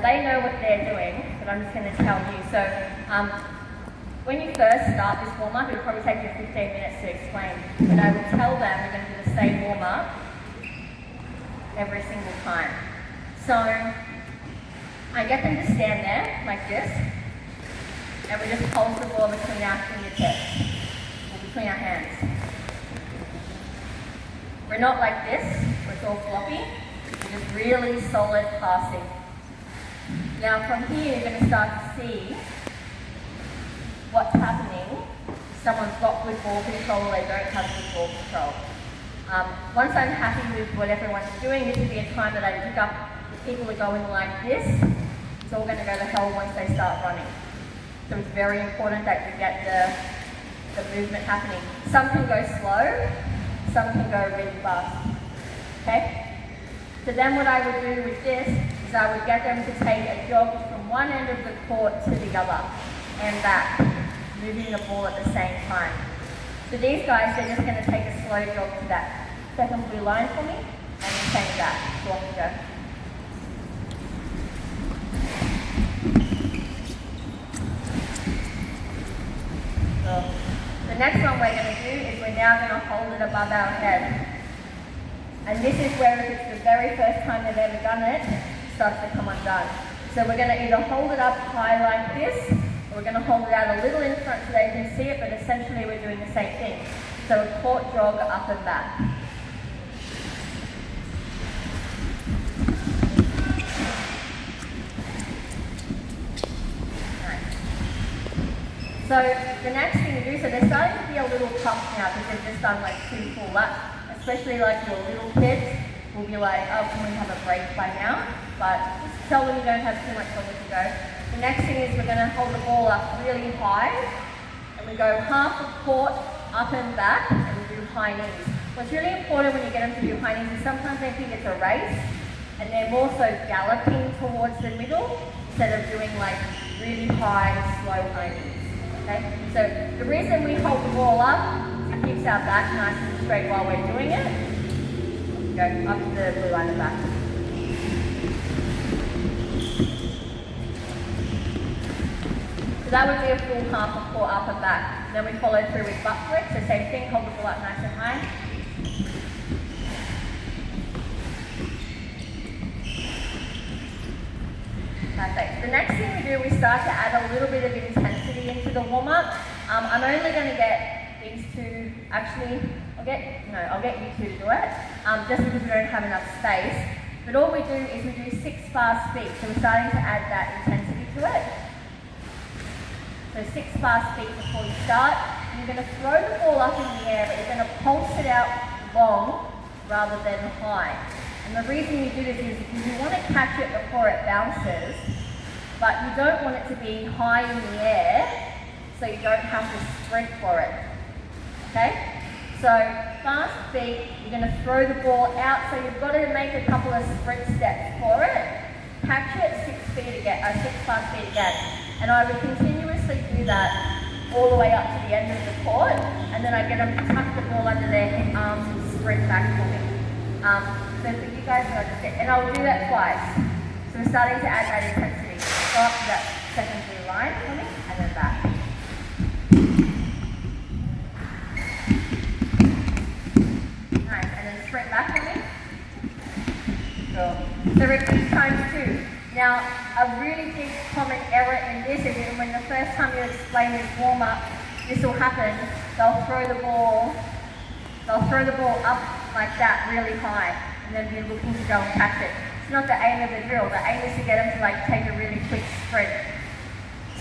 They know what they're doing, but I'm just going to tell you. So when you first start this warm-up, it'll probably take you 15 minutes to explain. But I would tell them we're going to do the same warm-up every single time. So I get them to stand there like this, and we just hold the ball between our fingertips, or between our hands. We're not like this, where it's all floppy. We're just really solid passing. Now from here, you're going to start to see what's happening. Someone's got good ball control or they don't have good ball control. Once I'm happy with what everyone's doing, this would be a time that I pick up the people are going like this. It's all going to go to hell once they start running. So it's very important that you get the movement happening. Some can go slow, some can go really fast. Okay? So then what I would do with this is I would get them to take a jog from one end of the court to the other and back, moving the ball at the same time. So these guys, they're just going to take a slow jog to that second blue line for me and then change that. So off we go. So the next one we're going to do is we're now going to hold it above our head. And this is where if it's the very first time they've ever done it, it starts to come undone. So we're going to either hold it up high like this, or we're going to hold it out a little in front so they can see it, but essentially we're doing the same thing. So a court jog up and back. Nice. So the next thing to do, so they're starting to be a little tough now because they've just done like 2 full laps. Especially like your little kids will be like, oh, can we have a break by now? But just tell them you don't have too much longer to go. The next thing is we're going to hold the ball up really high, and we go half a court up and back, and we do high knees. What's really important when you get them to do high knees is sometimes they think it's a race, and they're more so galloping towards the middle instead of doing like really high, slow high knees. Okay? So the reason we hold the ball up, it keeps our back nice and straight while we're doing it. Go up to the blue line and back. So that would be a full half a court up and back. Then we follow through with butt flicks. So same thing, hold the ball up nice and high. Perfect. The next thing we do, we start to add a little bit of intensity into the warm-up. I'm only going to get these two, actually, I'll get you two to do it, just because we don't have enough space. But all we do is we do 6 fast feet, so we're starting to add that intensity to it. So 6 fast feet before you start. And you're going to throw the ball up in the air, but you're going to pulse it out long rather than high. And the reason you do this is because you want to catch it before it bounces, but you don't want it to be high in the air, so you don't have to sprint for it. Okay? So fast feet, you're going to throw the ball out, so you've got to make a couple of sprint steps for it. Catch it 6 fast feet again. And I would continuously do that all the way up to the end of the court, and then I get them to tuck the ball under their arms and sprint back for me. So for you guys, and I'll do that twice. So we're starting to add that intensity. Go up to that second blue line for me, and then back. Nice, and then sprint back for me. Cool. So repeat times 2. Now, a really big common error in this is when the first time you explain this warm-up, this will happen. They'll throw the ball up like that really high, and then be looking to go and catch it. It's not the aim of the drill. The aim is to get them to like take a really quick sprint.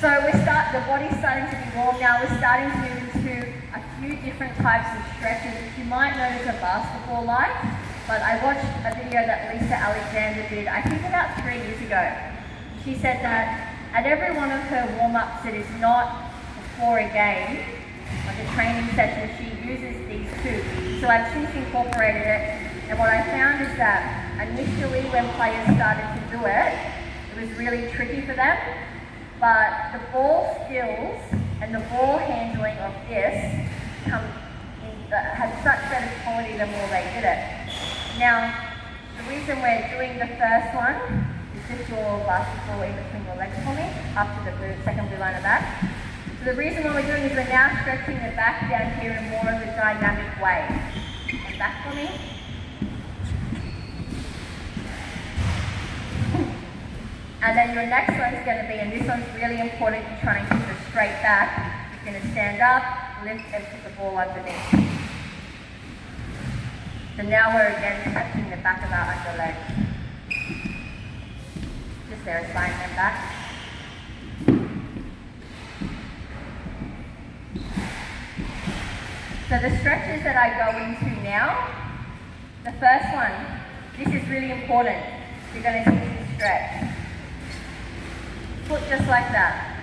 So the body's starting to be warm now. We're starting to move into a few different types of stretches, which you might notice a basketball-like. But I watched a video that Lisa Alexander did, I think about 3 years ago. She said that at every one of her warm-ups that is not before a game, like a training session, she uses these 2. So I've since incorporated it, and what I found is that initially when players started to do it, it was really tricky for them, but the ball skills and the ball handling of this had such better quality the more they did it. Now, the reason we're doing the first one is just your basketball in between your legs for me, up to the second blue line of back. So the reason what we're doing is we're now stretching the back down here in more of a dynamic way. And back for me. And then your next one is going to be, and this one's really important, you're trying to keep a straight back. You're going to stand up, lift, and put the ball underneath. So now we're again touching the back of our underleg. Just there, sliding them back. So the stretches that I go into now, the first one, this is really important. You're going to teach this stretch. Foot just like that.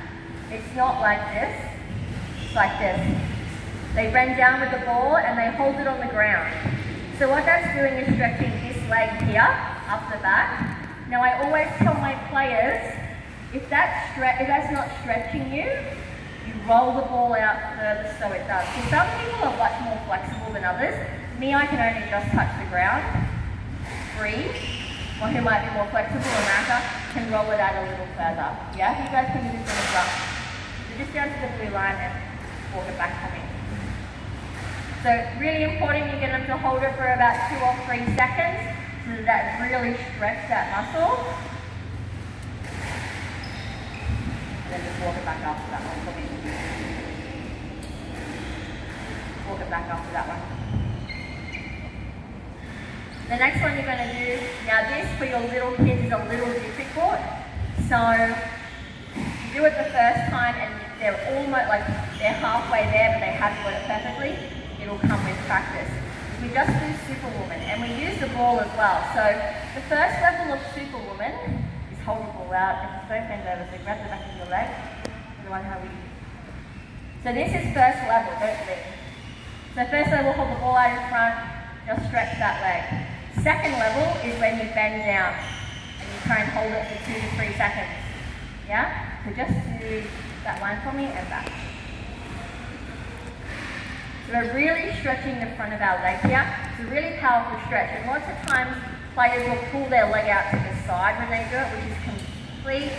It's not like this, it's like this. They bend down with the ball and they hold it on the ground. So what that's doing is stretching this leg here, up the back. Now I always tell my players, if that's not stretching you, you roll the ball out further so it does. So some people are much more flexible than others. Me, I can only just touch the ground, breathe, or who might be more flexible, America, can roll it out a little further. Yeah, you guys can do this on a jump. So just down to the blue line and walk it back for me. So really important, you get them to hold it for about 2 or 3 seconds so that really stretch that muscle. And then just walk it back after that one for me. Walk it back after that one. The next one you're going to do, now this for your little kids is a little difficult. So you do it the first time and they're almost like they're halfway there but they haven't got it perfectly. It'll come with practice. We just do Superwoman and we use the ball as well. So the first level of Superwoman is hold the ball out and just don't bend over. So grab the back of your leg. So this is first level, don't lean. So first level, hold the ball out in front, just stretch that leg. Second level is when you bend down and you try and hold it for 2 to 3 seconds. Yeah? So just do that line for me and back. So we're really stretching the front of our leg here. It's a really powerful stretch and lots of times players will pull their leg out to the side when they do it, which is complete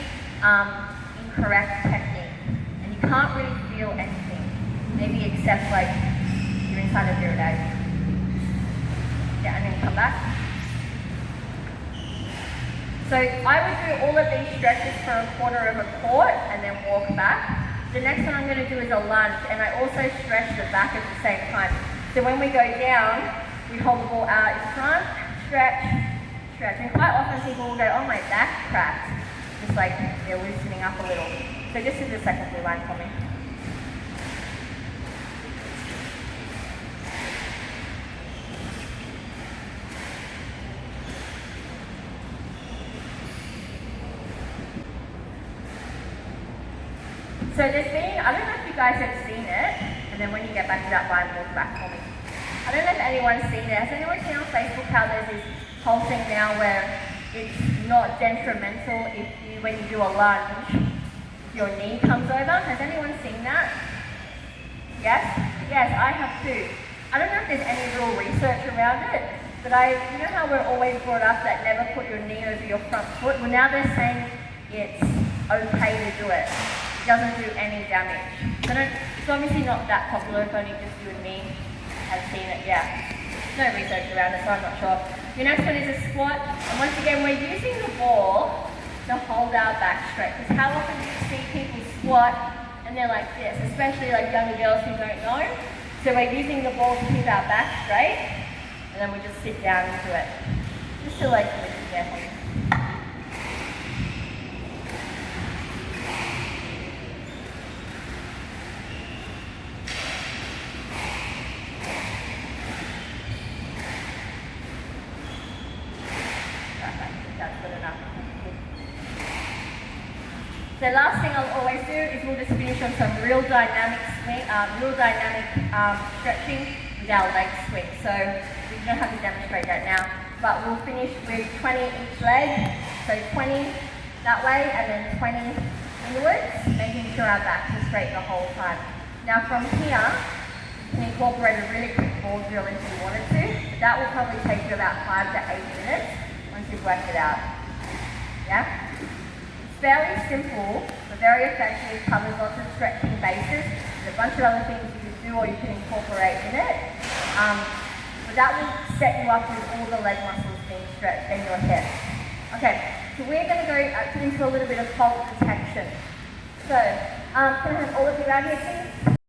incorrect technique. And you can't really feel anything, maybe except like you're inside of your leg. Yeah, and then come back. So I would do all of these stretches for a quarter of a court and then walk back. The next one I'm going to do is a lunge and I also stretch the back at the same time. So when we go down, we hold the ball out in front, stretch, stretch. And quite often people will go, oh my back's cracked. Just like they're loosening up a little. So just do the second blue line for me. So there's been, I don't know if you guys have seen it, and then when you get back to that line, walk back for me. I don't know if anyone's seen it. Has anyone seen on Facebook how there's this whole thing now where it's not detrimental if you, when you do a lunge, your knee comes over? Has anyone seen that? Yes? Yes, I have too. I don't know if there's any real research around it, but you know how we're always brought up that never put your knee over your front foot? Well, now they're saying it's okay to do it. Doesn't do any damage. So it's obviously not that popular if only just you and me have seen it yet. No research around it, so I'm not sure. Your next one is a squat, and once again we're using the ball to hold our back straight. Because how often do you see people squat and they're like this, especially like younger girls who don't know. So we're using the ball to keep our back straight, and then we just sit down into it. Just to like listen carefully. The last thing I'll always do is we'll just finish on some real dynamic stretching with our leg swing. So we don't have to demonstrate that now, but we'll finish with 20 each leg. So 20 that way and then 20 inwards, making sure our backs are straight the whole time. Now from here, you can incorporate a really quick ball drill if you wanted to, but that will probably take you about 5 to 8 minutes once you've worked it out. Yeah? It's fairly simple, but very effective, covers lots of stretching bases. There's a bunch of other things you can do or you can incorporate in it. But that will set you up with all the leg muscles being stretched and your hips. Okay, so we're going to go actually into a little bit of hold protection. So, can I have all of you out here, please?